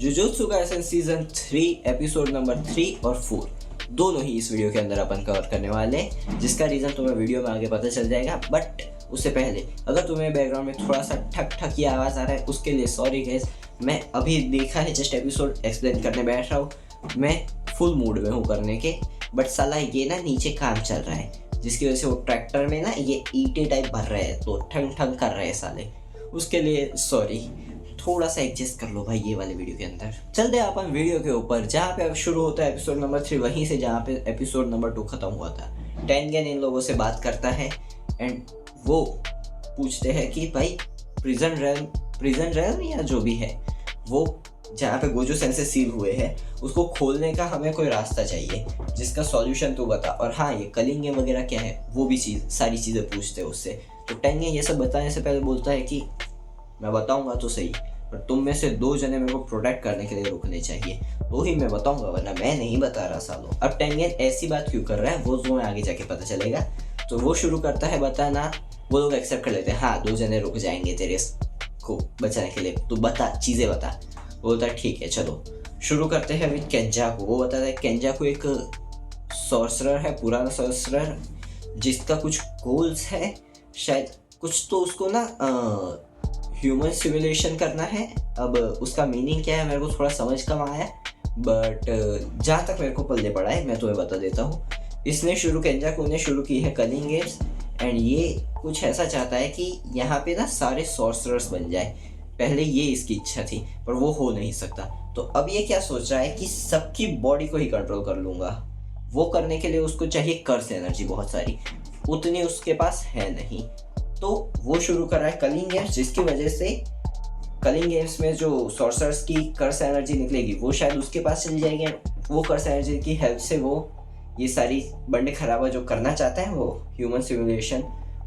Jujutsu Kaisen season 3 episode number 3 और 4 दोनों ही इस वीडियो के अंदर अपन कवर करने वाले हैं, जिसका रीज़न तुम्हें वीडियो में आगे पता चल जाएगा। बट उससे पहले अगर तुम्हें बैकग्राउंड में थोड़ा सा ठक ठक की आवाज़ आ रहा है उसके लिए सॉरी गाइस। मैं अभी देखा है जस्ट एपिसोड एक्सप्लेन करने बैठ रहा हूँ, मैं फुल मूड में हूँ करने के। बट साला ये ना नीचे काम चल रहा है जिसकी वजह से वो ट्रैक्टर में ना ये ईंटें टाइप भर रहे हैं तो ठंग ठंग कर रहे हैं साले, उसके लिए सॉरी। थोड़ा सा एडजस्ट कर लो भाई ये वाले वीडियो के अंदर। चलते हैं अपन वीडियो के ऊपर जहाँ पे अब शुरू होता है एपिसोड नंबर 3 वहीं से जहाँ पे एपिसोड नंबर 2 खत्म हुआ था। टेंगेन इन लोगों से बात करता है एंड वो पूछते हैं कि भाई प्रिजन रेल या जो भी है वो जहाँ पे गोजो सेंसेस सील हुए हैं उसको खोलने का हमें कोई रास्ता चाहिए जिसका सॉल्यूशन तू बता। और हाँ, ये कलिंगे वगैरह क्या है वो भी सारी चीज़ें पूछते हैं उससे। तो टेंगे ये सब बताने से पहले बोलता है कि मैं बताऊंगा तो सही, पर तुम में से 2 जने मेरे को प्रोटेक्ट करने के लिए रुकने चाहिए तो ही मैं बताऊंगा, वरना मैं नहीं बता रहा सालों। अब टेंगेन ऐसी बात क्यों कर रहा है वो तुम्हें आगे जाके पता चलेगा। तो वो शुरू करता है बताना, वो लोग एक्सेप्ट कर लेते हैं, हाँ 2 जने रुक जाएंगे तेरे को बचाने के लिए, तू बता चीज़ें बता। बोलता है ठीक है चलो शुरू करते हैं विद केंजाकू। वो बताता है केंजाकू एक सॉर्सरर है, पुराना सॉर्सरर जिसका कुछ गोल्स है, शायद कुछ तो उसको ना ह्यूमन सिमुलेशन करना है। अब उसका मीनिंग क्या है मेरे को थोड़ा समझ कम आया, बट जहाँ तक मेरे को पल्ले पड़ा है मैं तुम्हें बता देता हूँ। इसने केंजाकू ने शुरू की है कलिंग गेम्स एंड ये कुछ ऐसा चाहता है कि यहाँ पे ना सारे सॉर्सरर्स बन जाए। पहले ये इसकी इच्छा थी पर वो हो नहीं सकता, तो अब ये क्या सोच रहा है कि सबकी बॉडी को ही कंट्रोल कर लूँगा। वो करने के लिए उसको चाहिए कर्स एनर्जी बहुत सारी, उतनी उसके पास है नहीं। तो वो शुरू कर रहा है कलिंग गेम्स, जिसकी वजह से कलिंग गेम्स में जो सॉर्सरर्स की कर्स एनर्जी निकलेगी वो शायद उसके पास चली जाएगी। वो कर्स एनर्जी की हेल्प से वो ये सारी बंडे खराबा जो करना चाहता है वो ह्यूमन सिमुलेशन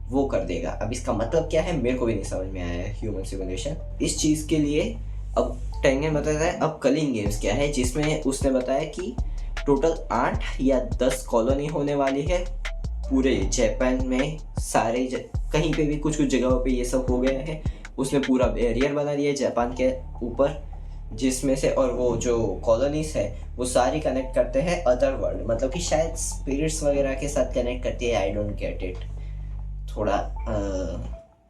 वो कर देगा। अब इसका मतलब क्या है मेरे को भी नहीं समझ में आया है ह्यूमन सिमुलेशन इस चीज़ के लिए। अब टेंगेन बताता है अब कलिंग गेम्स क्या है, जिसमें उसने बताया कि टोटल 8 या 10 कॉलोनी होने वाली है पूरे जापान में। सारे कहीं पे भी कुछ जगहों पे ये सब हो गए हैं। उसने पूरा बैरियर बना दिया जापान के ऊपर जिसमें से, और वो जो कॉलोनीज है वो सारी कनेक्ट करते हैं अदर वर्ल्ड, मतलब कि शायद स्पिरिट्स वगैरह के साथ कनेक्ट करती है। आई डोंट गेट इट, थोड़ा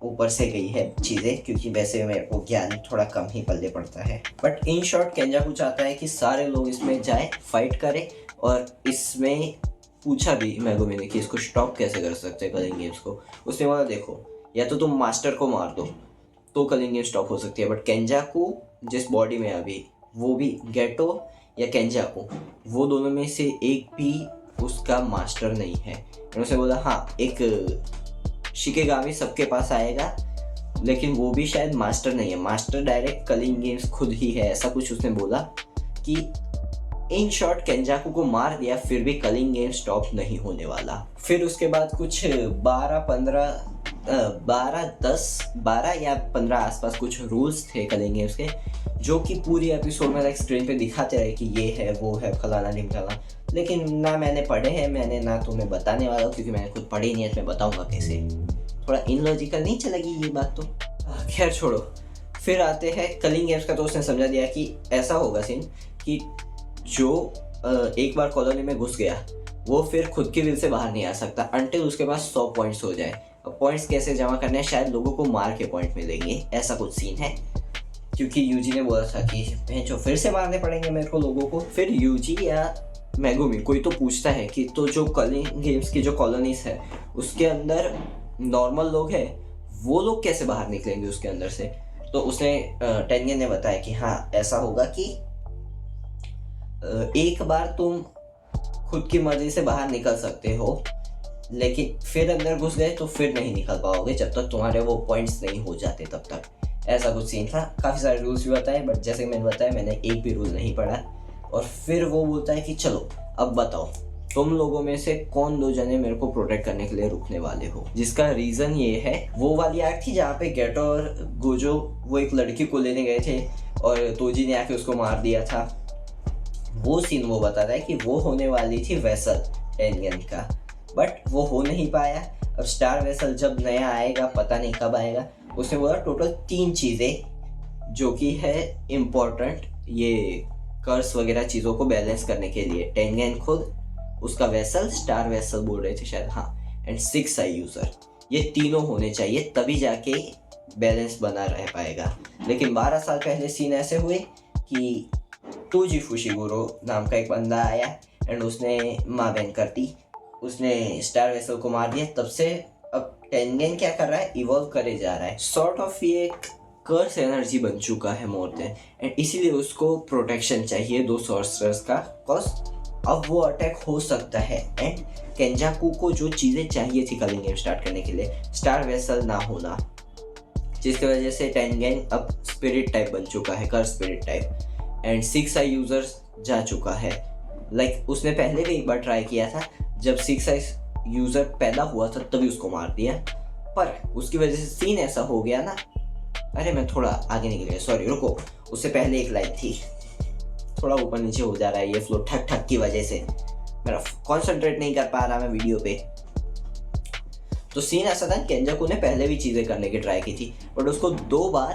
ऊपर से गई है चीज़ें क्योंकि वैसे मेरे को ज्ञान थोड़ा कम ही पल्ले पड़ता है। बट इन शॉर्ट केंजाकू चाहता है कि सारे लोग इसमें जाए फाइट करें। और इसमें पूछा भी मेगुमी ने कि इसको स्टॉप कैसे कर सकते हैं कलिंग गेम्स को। उसने बोला देखो या तो तुम मास्टर को मार दो तो कलिंग गेम स्टॉप हो सकती है, बट केंजाकू जिस बॉडी में अभी वो भी गेटो या केंजाकू वो दोनों में से एक भी उसका मास्टर नहीं है। उसने बोला हाँ एक शिकेगामी सबके पास आएगा लेकिन वो भी शायद मास्टर नहीं है, मास्टर डायरेक्ट कलिंग गेम्स खुद ही है, ऐसा कुछ उसने बोला। कि इन शॉर्ट केंजाकू को मार दिया फिर भी कलिंग गेम स्टॉप नहीं होने वाला। फिर उसके बाद कुछ 12 या 15 आसपास कुछ रूल्स थे कलिंग गेम्स के जो कि पूरी एपिसोड में लाइक स्क्रीन पे दिखाते रहे कि ये है वो है फलाना ढिमकाना। लेकिन ना मैंने पढ़े हैं, मैंने ना तुम्हें बताने वाला हूँ क्योंकि मैंने खुद पढ़ी नहीं है, तो मैं बताऊँगा कैसे। थोड़ा इनलॉजिकल नहीं चलेगी ये बात तो, खैर छोड़ो। फिर आते हैं कलिंग गेम्स का। तो उसने समझा दिया कि ऐसा होगा सीन कि जो एक बार कॉलोनी में घुस गया वो फिर खुद की विल से बाहर नहीं आ सकता अनटिल उसके पास 100 पॉइंट्स हो जाए। अब पॉइंट्स कैसे जमा करने हैं, शायद लोगों को मार के पॉइंट मिलेंगे, ऐसा कुछ सीन है। क्योंकि यूजी ने बोला था कि जो फिर से मारने पड़ेंगे मेरे को लोगों को। फिर यूजी या मेगुमी कोई तो पूछता है कि तो जो कलिंग गेम्स की जो कॉलोनीज है उसके अंदर नॉर्मल लोग हैं, वो लोग कैसे बाहर निकलेंगे उसके अंदर से। तो उसने टेंगेन ने बताया कि हाँ ऐसा होगा कि एक बार तुम खुद की मर्जी से बाहर निकल सकते हो लेकिन फिर अंदर घुस गए तो फिर नहीं निकल पाओगे जब तक तुम्हारे वो पॉइंट्स नहीं हो जाते तब तक। ऐसा कुछ सीन था। काफ़ी सारे रूल्स भी बताए बट जैसे मैंने बताया मैंने एक भी रूल नहीं पढ़ा। और फिर वो बोलता है कि चलो अब बताओ तुम लोगों में से कौन 2 जने मेरे को प्रोटेक्ट करने के लिए रुकने वाले हो। जिसका रीज़न ये है वो वाली आर्क थी जहाँ पे गेटो और गोजो वो एक लड़की को लेने गए थे और तोजी ने आके उसको मार दिया था। वो सीन वो बताता है कि वो होने वाली थी वेसल टेंगेन का, बट वो हो नहीं पाया। अब स्टार वेसल जब नया आएगा पता नहीं कब आएगा। उसने बोला टोटल 3 चीज़ें जो कि है इम्पोर्टेंट ये कर्स वगैरह चीज़ों को बैलेंस करने के लिए। टेंगेन खुद, उसका वेसल, स्टार वेसल बोल रहे थे शायद, हाँ, एंड 6 आई यूज़र, ये तीनों होने चाहिए तभी जाके बैलेंस बना रह पाएगा। लेकिन 12 साल पहले सीन ऐसे हुए कि टूजी फुशिगुरो नाम का एक बंदा आया एंड उसने माँ बहन कर दी, उसने स्टार वेसल को मार दिया। तब से अब टेंगेन क्या कर रहा है, इवॉल्व करे जा रहा है, सॉर्ट ऑफ ये एक कर्स एनर्जी बन चुका है मोर देन, एंड इसीलिए उसको प्रोटेक्शन चाहिए दो सॉर्सरर्स का, कॉज अब वो अटैक हो सकता है। एंड केंजाकू को जो चीज़ें चाहिए थी कलिंग गेम स्टार्ट करने के लिए, स्टार वेसल ना होना, जिसकी वजह से टेंगेन अब स्पिरिट टाइप बन चुका है, curse spirit type, and 6 eye users जा चुका है। लाइक उसने पहले भी एक बार ट्राई किया था, जब 6 आई यूजर पैदा हुआ था तभी उसको मार दिया, पर उसकी वजह से सीन ऐसा हो गया ना। अरे मैं थोड़ा आगे निकल गया, सॉरी, रुको, उससे पहले एक लाइन थी, थोड़ा ऊपर नीचे हो जा रहा है ये फ्लो ठक ठक की वजह से, मेरा कॉन्सेंट्रेट नहीं कर पा रहा मैं वीडियो पे। तो सीन ऐसा था, केंजाकू ने पहले भी चीज़ें करने की ट्राई की थी, बट उसको 2 बार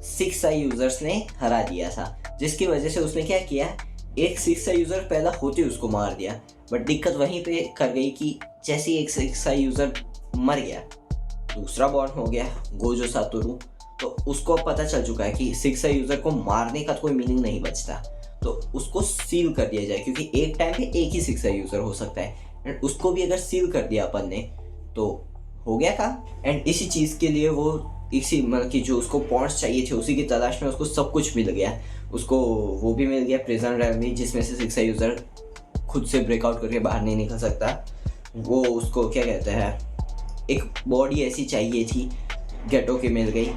6 आई यूजर्स ने हरा दिया था, जिसकी वजह से उसने क्या किया, एक 6 आई यूजर पैदा होते ही उसको मार दिया। बट दिक्कत वहीं पे कर गई कि जैसे ही एक 6 आई यूजर मर गया, दूसरा बॉर्न हो गया गोजो सातोरू, तो उसको अब पता चल चुका है कि 6 आई यूजर को मारने का कोई मीनिंग नहीं बचता, तो उसको सील कर दिया जाए, क्योंकि एक टाइम पे एक ही 6 आई यूजर हो सकता है, एंड उसको भी अगर सील कर दिया अपन ने तो हो गया काम। एंड इसी चीज़ के लिए वो इसी मतलब कि जो उसको पॉइंट्स चाहिए थे उसी की तलाश में उसको सब कुछ मिल गया, उसको वो भी मिल गया, प्रिजन रैम भी, जिसमें से 6 आई यूजर खुद से ब्रेकआउट करके बाहर नहीं निकल सकता, वो उसको क्या कहते हैं, एक बॉडी ऐसी चाहिए थी, गेटो की मिल गई,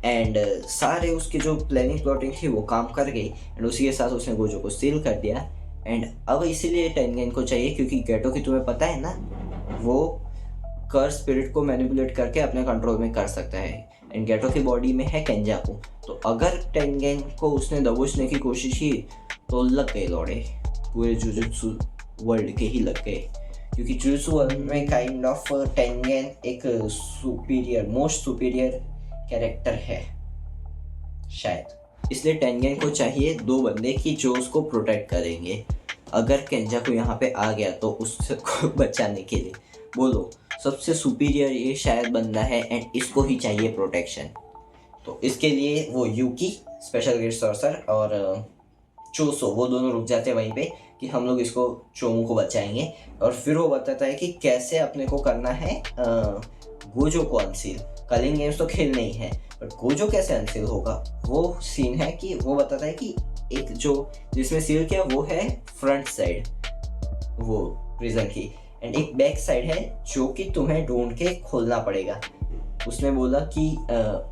एंड सारे उसके जो प्लानिंग प्लॉटिंग थी वो काम कर गई, एंड उसी के साथ उसने गोजो को सील कर दिया। एंड अब इसीलिए टेंगेन को चाहिए, क्योंकि गेटो की तुम्हें पता है ना, वो कर्स स्पिरिट को मैनिपुलेट करके अपने कंट्रोल में कर सकता है, एंड गेटो की बॉडी में है केंजाकू, तो अगर टेंगेन को उसने दबोचने की कोशिश की तो लग गए लौड़े, पूरे जुजुत्सु वर्ल्ड के ही लग गए, क्योंकि जुजुत्सु वर्ल्ड में काइंड ऑफ टेंगेन एक सुपीरियर, मोस्ट सुपीरियर कैरेक्टर है शायद, इसलिए टेंगेन को चाहिए 2 बंदे कि जो उसको प्रोटेक्ट करेंगे। अगर केंजाकू यहाँ पे आ गया तो उसको बचाने के लिए बोलो सबसे सुपीरियर ये शायद बंदा है, एंड इसको ही चाहिए प्रोटेक्शन। तो इसके लिए वो यूकी स्पेशल ग्रेड सॉर्सर और चोसो वो दोनों रुक जाते हैं वहीं पे कि हम लोग इसको चोमू को बचाएंगे, और फिर वो बताता है कि कैसे अपने को करना है गोजो को अनसील। कलिंग गेम्स तो खेलने ही है, बट गोजो कैसे अनसील होगा वो सीन है कि वो बताता है कि एक जो जिसमें सील किया वो है फ्रंट साइड वो प्रिजन की, एंड एक बैक साइड है जो कि तुम्हें ढूंढ के खोलना पड़ेगा। उसने बोला कि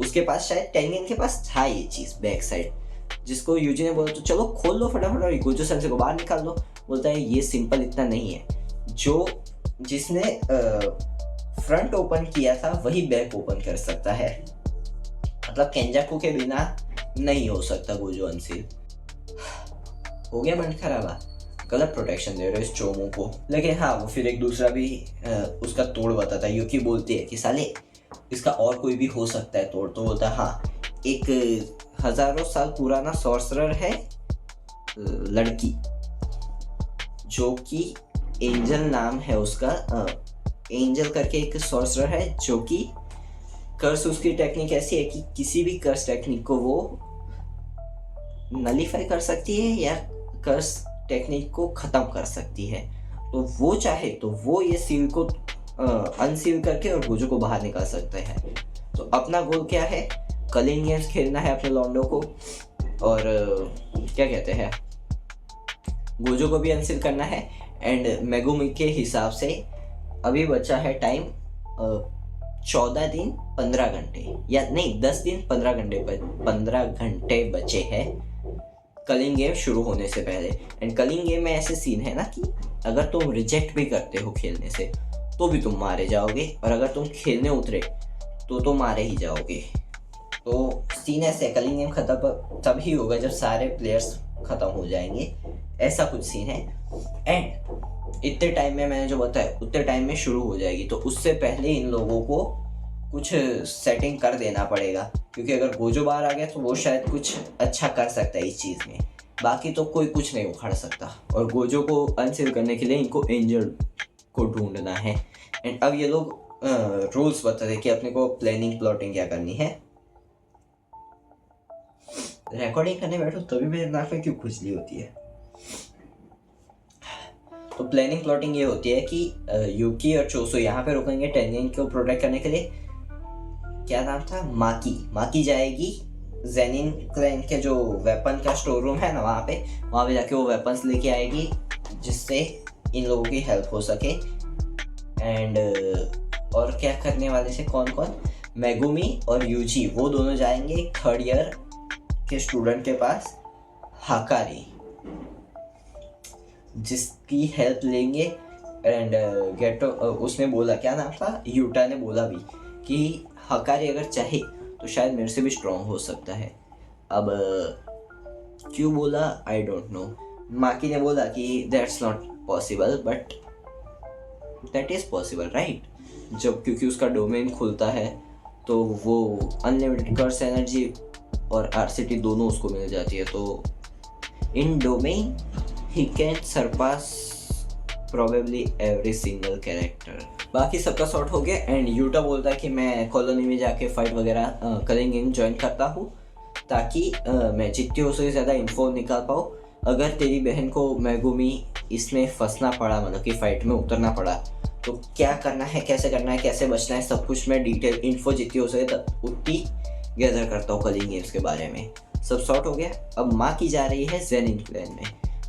उसके पास शायद टेंगेन के पास था ये चीज़ बैक साइड, जिसको यूजी ने बोला तो चलो खोल लो फटाफट और गोजो सेंसे को बाहर निकाल लो। बोलता है ये सिंपल इतना नहीं है, जो जिसने फ्रंट ओपन किया था वही बैक ओपन कर सकता है, मतलब केंजाकू के बिना नहीं हो सकता गोजो अनसील। हो गया मन खराब, गलत प्रोटेक्शन दे रहे इस चोमू को। लेकिन हाँ वो फिर एक दूसरा भी उसका तोड़ बताता है, यूकी बोलती है कि साले इसका और कोई भी हो सकता है तोड़, तो बोलता है हाँ एक हजारों साल पुराना सॉर्सरर है लड़की, जो कि एंजल नाम है उसका, एंजल करके एक सॉर्सरर है जो कि कर्स, उसकी टेक्निक ऐसी है कि किसी भी कर्स टेक्निक को वो नलीफाई कर सकती है या कर्स टेक्निक को ख़त्म कर सकती है। तो वो चाहे तो वो ये सील को अनसील करके और गोजो को बाहर निकाल सकते हैं। तो अपना गोल क्या है, कलिंग गेम्स खेलना है अपने लॉन्डो को, और क्या कहते हैं गोजो को भी अनसील करना है। एंड मेगुमी के हिसाब से अभी बचा है टाइम 14 दिन 15 घंटे, या नहीं 10 दिन 15 घंटे बचे हैं कलिंग गेम शुरू होने से पहले। एंड कलिंग गेम में ऐसे सीन है ना कि अगर तुम रिजेक्ट भी करते हो खेलने से तो भी तुम मारे जाओगे, और अगर तुम खेलने उतरे तो मारे ही जाओगे। तो सीन ऐसे कलिंग गेम खत्म तभी होगा जब सारे प्लेयर्स ख़त्म हो जाएंगे, ऐसा कुछ सीन है। एंड इतने टाइम में मैंने जो बताया उतने टाइम में शुरू हो जाएगी, तो उससे पहले इन लोगों को कुछ सेटिंग कर देना पड़ेगा, क्योंकि अगर गोजो बाहर आ गया तो वो शायद कुछ अच्छा कर सकता है इस चीज़ में, बाकी तो कोई कुछ नहीं उखाड़ सकता। और गोजो को अनसील करने के लिए इनको एंजल को ढूंढना है। एंड अब ये लोग रूल्स बताते हैं कि अपने को प्लानिंग प्लॉटिंग क्या करनी है। रिकॉर्डिंग करने बैठो तभी मेरे नाक में क्यों खुजली होती है। तो प्लानिंग प्लॉटिंग ये होती है कि यूकी और चोसो यहाँ पे रुकेंगे टेंजिन को प्रोटेक्ट करने के लिए। क्या नाम था, माकी जाएगी जेनिन क्लैन के जो वेपन का स्टोर रूम है ना, वहाँ पे जाके वो वेपन्स लेके आएगी जिससे इन लोगों की हेल्प हो सके। एंड और क्या करने वाले थे कौन कौन, मेगुमी और यूजी वो दोनों जाएंगे थर्ड ईयर के स्टूडेंट के पास, हाकारी, जिसकी हेल्प लेंगे। एंड गेटो उसने बोला, क्या नाम था, यूटा ने बोला भी कि हकारी अगर चाहे तो शायद मेरे से भी स्ट्रॉन्ग हो सकता है। अब क्यों बोला आई डोंट नो। माकी ने बोला कि that's not possible but that is possible right, जब क्योंकि उसका डोमेन खुलता है तो वो अनलिमिटेड कर्स एनर्जी और आरसीटी दोनों उसको मिल जाती है, तो in domain he can surpass probably every single character. बाकी सबका सॉर्ट हो गया। एंड यूटा बोलता है कि मैं कॉलोनी में जाके फाइट वगैरह कलिंग गैंग ज्वाइन करता हूँ ताकि मैं जितनी हो सके ज़्यादा इन्फो निकाल पाऊँ। अगर तेरी बहन को मेगुमी इसमें फंसना पड़ा, मतलब कि फ़ाइट में उतरना पड़ा, तो क्या करना है, कैसे करना है, कैसे बचना है, सब कुछ मैं डिटेल इन्फो जितनी हो सके उतनी गैदर करता हूँ कलिंग गेम्स के बारे में। सब सॉर्ट हो गया। अब माँ की जा रही है जेनिन क्लैन में।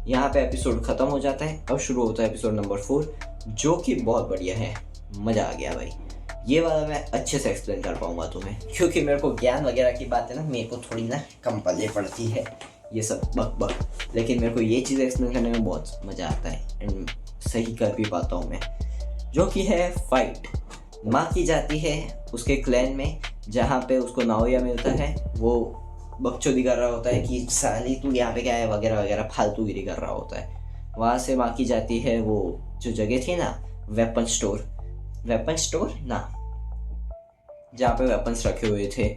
यहाँ पे एपिसोड ख़त्म हो जाता है। अब शुरू होता है एपिसोड नंबर 4, जो कि बहुत बढ़िया है। मज़ा आ गया भाई। ये वाला मैं अच्छे से एक्सप्लेन कर पाऊँगा तुम्हें, क्योंकि मेरे को ज्ञान वगैरह की बात है ना, मेरे को थोड़ी ना कम पल्ले पड़ती है ये सब बक, लेकिन मेरे को ये चीज़ एक्सप्लेन करने में बहुत मज़ा आता है एंड सही कर भी पाता हूँ मैं, जो कि है फाइट। माँ की जाती है उसके क्लैन में, जहाँ पे उसको नाओया मिलता है। वो बकचोदी कर रहा होता है कि साली तू यहाँ पे क्या है वगैरह वगैरह, फालतूगिरी कर रहा होता है। वहाँ से माँ की जाती है वो जो जगह थी ना, वेपन स्टोर ना, जहाँ पे वेपन्स रखे हुए थे,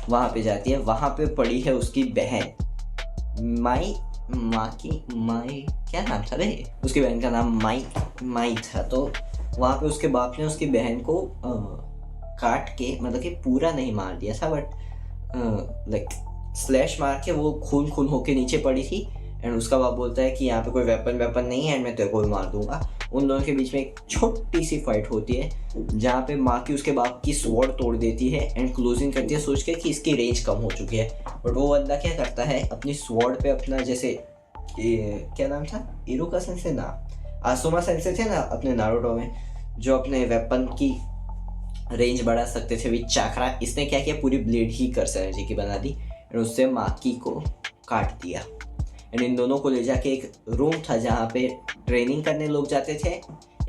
वहाँ पे जाती है। वहाँ पे पड़ी है उसकी बहन माई क्या नाम था रे, उसकी बहन का नाम माई था। तो वहाँ पे उसके बाप ने उसकी बहन को काट के, मतलब कि पूरा नहीं मार दिया था बट लाइक स्लैश मार के वो खून होके नीचे पड़ी थी। एंड उसका बाप बोलता है कि यहाँ पे कोई वेपन नहीं है एंड मैं तेरे को भी मार दूंगा। उन दोनों के बीच में एक छोटी सी फाइट होती है, जहाँ पे माँ की उसके बाप की स्वॉर्ड तोड़ देती है एंड क्लोजिंग करती है सोच के कि इसकी रेंज कम हो चुकी है। बट वो बंदा क्या करता है, अपनी स्वॉर्ड पे अपना, जैसे क्या नाम था, इरुका सेंसे ना, आसुमा सेंसे थे ना अपने नारुतो में, जो अपने वेपन की रेंज बढ़ा सकते थे विद चाकरा। इसने क्या किया, पूरी ब्लेड ही कर्स एनर्जी की बना दी एंड उससे माकी को काट दिया। एंड इन दोनों को ले जाके एक रूम था जहाँ पे ट्रेनिंग करने लोग जाते थे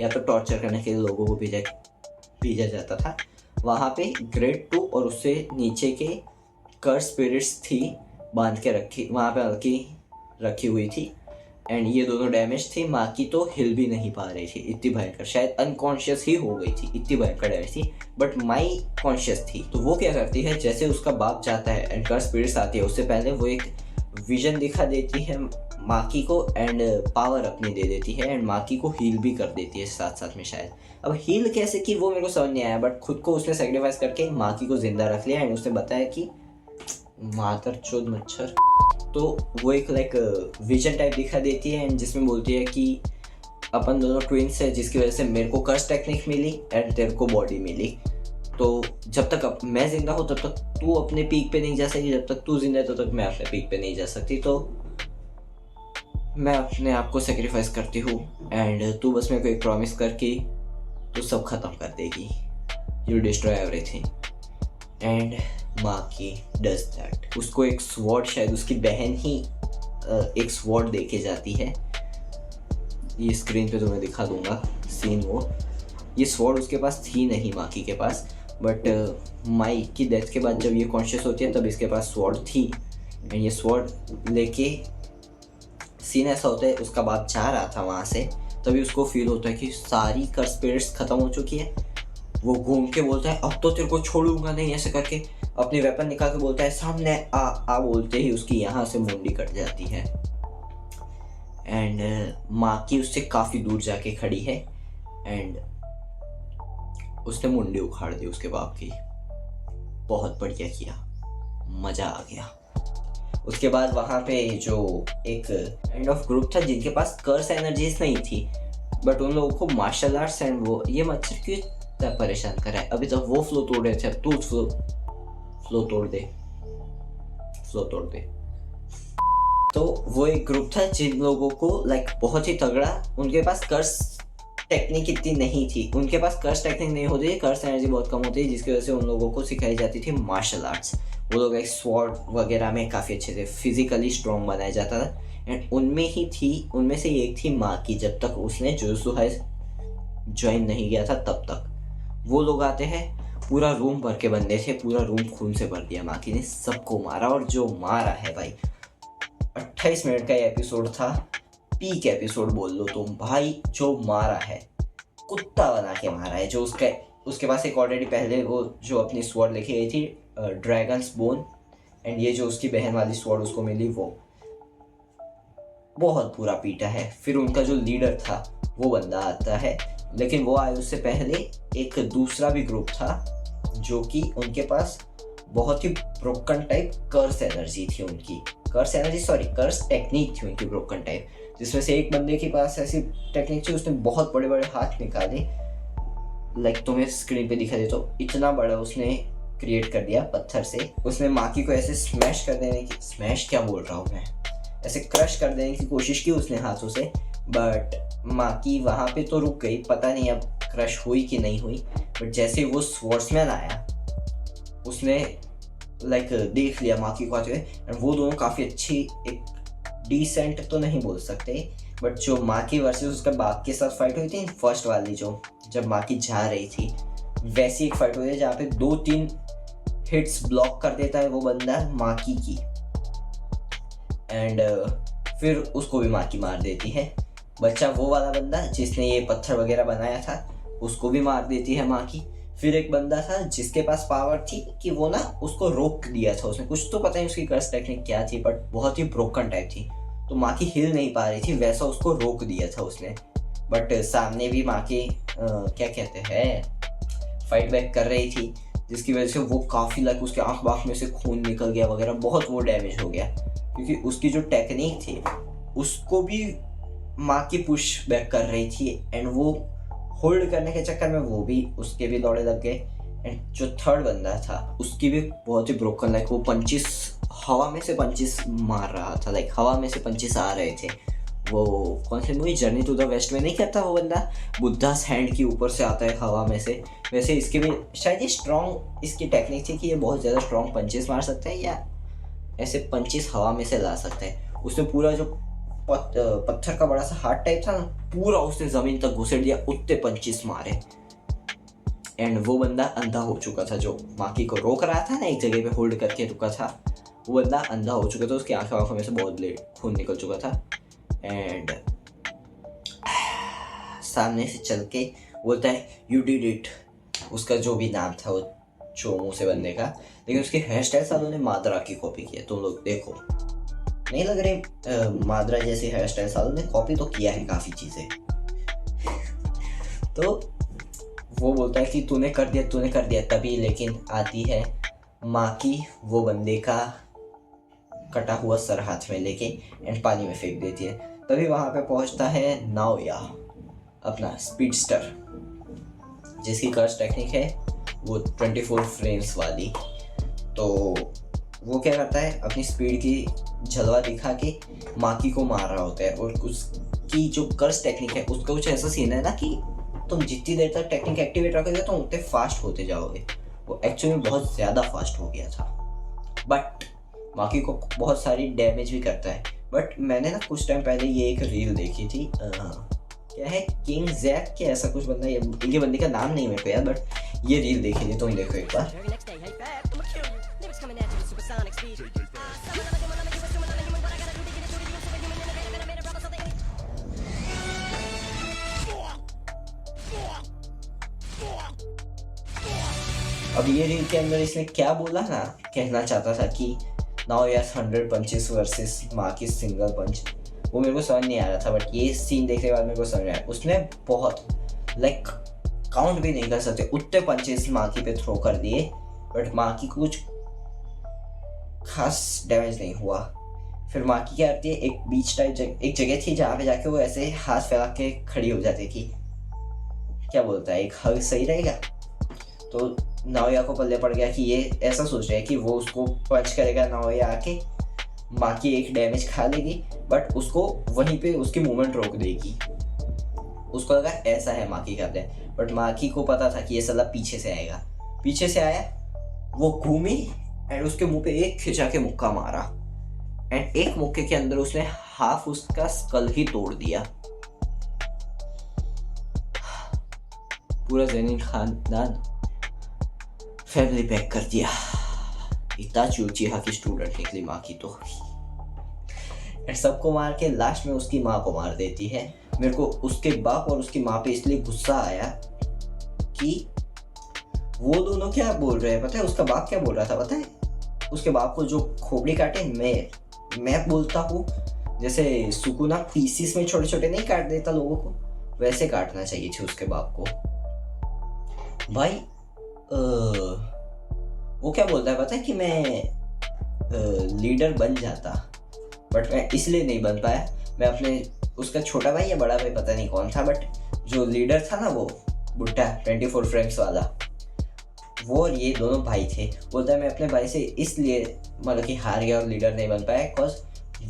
या तो टॉर्चर करने के लिए लोगों को भेजा जाता था। वहाँ पे ग्रेड 2 और उससे नीचे के कर्स स्पिरिट्स थी बांध के रखी, वहाँ पे रखी हुई थी। एंड ये दोनों डैमेज थी। माकी तो हिल भी नहीं पा रही थी, इतनी भयंकर, शायद अनकॉन्शियस ही हो गई थी, इतनी भयंकर डैमेज थी। बट माई कॉन्शियस थी। तो वो क्या करती है, जैसे उसका बाप जाता है एंड कर्स स्पिरिट्स आती है, उससे पहले वो एक विजन दिखा देती है माकी को एंड पावर अपनी दे देती है एंड माकी को हील भी कर देती है साथ साथ में। शायद अब हील कैसे की वो मेरे को समझ नहीं आया, बट खुद को उसने सेक्रीफाइस करके माकी को जिंदा रख लिया एंड उसने बताया कि मातर चोद मच्छर। तो वो एक लाइक विजन टाइप दिखा देती है एंड जिसमें बोलती है कि अपन दोनों ट्विंस है, जिसकी वजह से मेरे को कर्स टेक्निक मिली एंड तेरे को बॉडी मिली। तो जब तक मैं जिंदा हूँ तब तक तू अपने पीक पे नहीं जा सकती, जब तक तू जिंदा है तब तक मैं अपने पीक पे नहीं जा सकती। तो मैं अपने आप को सेक्रीफाइस करती हूँ एंड तू बस मेरे को एक प्रॉमिस करके तो सब खत्म कर देगी, you destroy everything. And Maki does that. उसको एक स्वॉर्ड, शायद उसकी बहन ही एक स्वॉर्ड दे के जाती है। ये स्क्रीन पे तुम्हें दिखा दूंगा सीन वो। ये स्वॉर्ड उसके पास थी नहीं माकी के पास, बट माई की डेथ के बाद जब ये कॉन्शियस होती है तब इसके पास स्वॉर्ड थी एंड ये स्वॉर्ड लेके सीन ऐसा होता है, उसका बाप जा रहा था वहाँ से, तभी उसको फील होता है कि सारी कर्स स्पिरिट्स ख़त्म हो चुकी है वो घूम के बोलता है अब तो तेरे को छोड़ूंगा नहीं, ऐसे करके अपनी वेपन निकाल के बोलता है सामने आ आ, बोलते ही उसकी यहाँ से मुंडी कट जाती है। एंड माकी उससे काफ़ी दूर जाके खड़ी है एंड उसने मुंडी उखाड़ दी उसके बाप की। बहुत बढ़िया किया, मज़ा आ गया। उसके बाद वहाँ पे जो एक काइंड ऑफ ग्रुप था जिनके पास कर्स एनर्जीज नहीं थी, बट उन लोगों को मार्शल आर्ट्स एंड वो ये मच्छर क्यों इतना परेशान कर रहा है, अभी तक वो फ्लो तोड़ रहे थे, अब तू फ्लो तोड़ दे, फ्लो तोड़ दे। तो वो एक ग्रुप था जिन लोगों को लाइक बहुत ही तगड़ा, उनके पास कर्स टेक्निक इतनी नहीं थी, उनके पास कर्स टेक्निक नहीं होती, कर्स एनर्जी बहुत कम होती है, जिसकी वजह से उन लोगों को सिखाई जाती थी मार्शल आर्ट्स। वो लोग एक स्वॉर्ड वगैरह में काफ़ी अच्छे थे, फिजिकली स्ट्रॉन्ग बनाया जाता था। एंड उनमें से एक थी माकी, जब तक उसने जुजुत्सु ज्वाइन नहीं किया था तब तक। वो लोग आते हैं, पूरा रूम भर के बंदे थे, पूरा रूम खून से भर दिया, माकी ने सबको मारा। और जो मारा है भाई, 28 मिनट का एपिसोड था, पीक एपिसोड बोल लो तुम भाई। जो मारा है, कुत्ता बना के मारा है। जो उसके पास एक ऑलरेडी पहले वो जो अपनी स्वॉर्ड लेके गई थी ड्रैगन्स बोन, एंड ये जो उसकी बहन वाली स्वॉर्ड उसको मिली, वो बहुत बुरा पीटा है। फिर उनका जो लीडर था वो बंदा आता है, लेकिन वो आए उससे पहले एक दूसरा भी ग्रुप था जो कि उनके पास बहुत ही ब्रोकन टाइप कर्स एनर्जी थी उनकी, कर्स टेक्निक थी उनकी ब्रोकन टाइप, जिसमें से एक बंदे के पास ऐसी टेक्निक थी, उसने बहुत बड़े बड़े हाथ निकाले, लाइक तुम्हें स्क्रीन पे दिखा दे तो इतना बड़ा उसने क्रिएट कर दिया पत्थर से। उसने माकी को ऐसे स्मैश क्या बोल रहा हूँ मैं, ऐसे क्रश कर देने की कोशिश की उसने हाथों से, बट माकी वहाँ पे तो रुक गई, पता नहीं अब क्रश हुई कि नहीं हुई। बट जैसे वो स्वॉर्ड्समैन आया, उसने लाइक देख लिया माकी को आते हुए, एंड वो दोनों काफ़ी अच्छी, एक डिसेंट तो नहीं बोल सकते, बट जो माकी वर्सेस उसका बाप के साथ फाइट हुई थी फर्स्ट वाली, जो जब माकी जा रही थी, वैसी एक फाइट हुई है जहाँ पे 2-3 हिट्स ब्लॉक कर देता है वो बंदा माकी की, एंड फिर उसको भी माकी मार देती है। बच्चा वो वाला बंदा जिसने ये पत्थर वगैरह बनाया था, उसको भी मार देती है माकी। फिर एक बंदा था जिसके पास पावर थी कि वो ना उसको रोक दिया था उसने, कुछ तो पता नहीं उसकी कर्स टेक्निक क्या थी, बट बहुत ही ब्रोकन टाइप थी, तो माकी हिल नहीं पा रही थी, वैसा उसको रोक दिया था उसने। बट सामने भी माकी क्या कहते हैं, फाइट बैक कर रही थी, जिसकी वजह से वो काफ़ी लाइक उसके आँख में से खून निकल गया वगैरह, बहुत वो डैमेज हो गया, क्योंकि उसकी जो टेक्निक थी उसको भी माकी पुश बैक कर रही थी, एंड वो होल्ड करने के चक्कर में वो भी उसके भी दौड़े लग गए। एंड जो थर्ड बंदा था उसकी भी बहुत ही ब्रोकन, लाइक वो पंचिस हवा में से पंचिस मार रहा था, लाइक हवा में से पंचिस आ रहे थे। वो कौन सी movie, journey to the west में नहीं कहता वो बंदा, बुद्धास हैंड की ऊपर से आता है हवा में से, वैसे इसके भी शायद ये स्ट्रॉन्ग इसकी टेक्निक थी कि ये बहुत ज़्यादा स्ट्रॉन्ग पंचेस मार सकता है, या ऐसे पंचेस हवा में से ला सकता है। उसने पूरा जो पत्थर का बड़ा सा हार्ट टाइप था ना, पूरा उसने ज़मीन तक घुसेड़ दिया, उतने पंचेस मारे। एंड वो बंदा अंधा हो चुका था, जो माकी को रोक रहा था ना, एक जगह पे होल्ड करके रुका था, वो बंदा अंधा हो चुका था, उसकी आंखों में से बहुत ब्लेड खून निकल चुका था। एंड सामने से चल के बोलता है यू डिड इट, उसका जो भी नाम था वो चोमू से बनने का, लेकिन उसकी हेयर स्टाइल सालों ने माद्रा की कॉपी की है, तुम लोग देखो, नहीं लग रही माद्रा जैसी हेयर स्टाइल सालों ने कॉपी तो किया है काफ़ी चीज़ें। तो वो बोलता है कि तूने कर दिया तभी, लेकिन आती है माकी वो बंदे का कटा हुआ सर हाथ में लेके एंड पानी में फेंक देती है। तभी वहाँ पे पहुँचता है नाओया, अपना स्पीडस्टर, जिसकी कर्स टेक्निक है वो 24 फ्रेम्स वाली। तो वो क्या करता है, अपनी स्पीड की झलवा दिखा के माकी को मार रहा होता है, और उसकी जो कर्स टेक्निक है उसका कुछ ऐसा सीन है ना कि तुम जितनी देर तक टेक्निक एक्टिवेट रखोगे तो उतने फास्ट होते जाओगे। वो एक्चुअली में बहुत ज़्यादा फास्ट हो गया था, बट माकी को बहुत सारी डैमेज भी करता है। बट मैंने ना कुछ टाइम पहले ये एक रील देखी थी, क्या है, किंग जैक के ऐसा कुछ बंदा, ये बंदे का नाम नहीं मेरे को याद, बट ये रील देखी थी, तुम देखो एक बार। अब ये रील के अंदर इसने क्या बोला ना, कहना चाहता था कि now yes 100 punches versus Maki single punch, वो मेरे को समझ नहीं आ रहा था। बट ये सीन देखने के बाद मेरे को समझ आया, उसने बहुत लाइक काउंट भी नहीं कर सकते उतने पंचेस माकी पे थ्रो कर दिए, बट माकी को कुछ खास डैमेज नहीं हुआ। फिर माकी क्या करती है, एक बीच टाइप एक जगह थी जहाँ पे जाके वो ऐसे हाथ फैला के खड़ी हो जाती थी, क्या बोलता है, एक हग सही रहेगा। तो नाओया को पल्ले पड़ गया कि ये ऐसा सोच रहा है कि वो उसको पंच करेगा, नाओया आके माकी एक डैमेज खा लेगी, बट उसको वहीं पे उसकी मूवमेंट रोक देगी। उसको लगा ऐसा है माकी करते हैं, बट माकी को पता था कि ये साला पीछे से आएगा। पीछे से आया, वो घूमी एंड उसके मुंह पे एक खिंचा के मुक्का मारा, एंड एक मुक्के के अंदर उसने हाफ उसका स्कल ही तोड़ दिया। पूरा ज़ैनिन खानदान फैमिली पैक कर दिया। इतना चूचिया की स्टूडेंट निकली माँ की तो। सबको मार के लास्ट में उसकी माँ को मार देती है। मेरे को उसके बाप और उसकी माँ पे इसलिए गुस्सा आया कि वो दोनों क्या बोल रहे हैं पता है, उसका बाप क्या बोल रहा था पता है, उसके बाप को जो खोपड़ी काटे, मैं बोलता हूँ जैसे सुकुना पीसीस में छोटे छोटे नहीं काट देता लोगों को, वैसे काटना चाहिए थे उसके बाप को। भाई वो क्या बोलता है पता है कि मैं लीडर बन जाता, बट मैं इसलिए नहीं बन पाया, मैं अपने उसका छोटा भाई या बड़ा भाई पता नहीं कौन था, बट जो लीडर था ना वो बुड्ढा 24 फ्रेंड्स वाला, वो और ये दोनों भाई थे। बोलता है मैं अपने भाई से इसलिए मतलब कि हार गया और लीडर नहीं बन पाया बिकॉज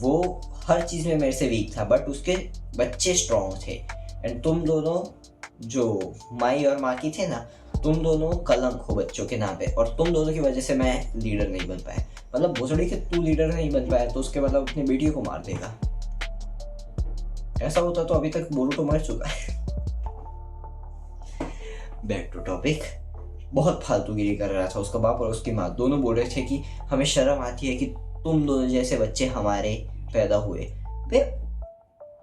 वो हर चीज़ में मेरे से वीक था, बट उसके बच्चे स्ट्रॉन्ग थे। एंड तुम दोनों जो माई और माकी थे ना, तुम दोनों कलंक हो बच्चों के नाम पे, और तुम दोनों की वजह से मैं लीडर नहीं बन पाया। मतलब भोसड़ी के तू लीडर नहीं बन पाया तो उसके मतलब अपनी बेटी को मार देगा। ऐसा होता तो अभी तक बोरूटो मर चुका है। Back to topic. बहुत फालतूगिरी कर रहा था उसका बाप, और उसकी माँ दोनों बोल रहे थे कि हमें शर्म आती है कि तुम दोनों जैसे बच्चे हमारे पैदा हुए। बे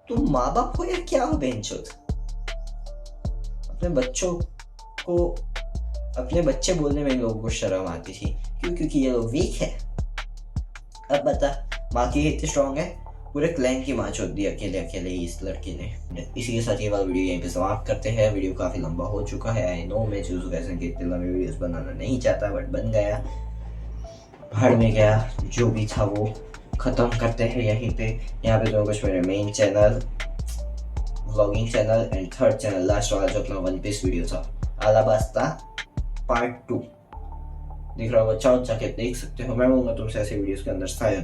तुम माँ बाप हो या क्या हो बेंचोद? अपने बच्चों को अपने बच्चे बोलने में इन लोगों को शर्म आती थी, क्यों? क्योंकि ये लोग वीक है। अब बता, माँ की इतनी स्ट्रॉन्ग है, पूरे क्लैन की माँ चोद दी अकेले अकेले ही इस लड़के ने। इसी के साथ ये वाला वीडियो यहीं पे समाप्त करते हैं। वीडियो काफ़ी लंबा हो चुका है, आई नो। मैं चूज़ कैसे कि इतने लंबे वीडियोस बनाना नहीं चाहता, बट बन गया, भाड़ में गया। जो भी था वो ख़त्म करते हैं यहीं पे। यहाँ पे जो कुछ मेरे main channel, vlogging channel and third channel last वाला जो अपना वन पीस वीडियो था, आलाबास्ता पार्ट 2 दिख रहा होगा, चाहो जाके देख सकते हो। मैं बोलूँगा तुमसे ऐसे वीडियोस के अंदर साया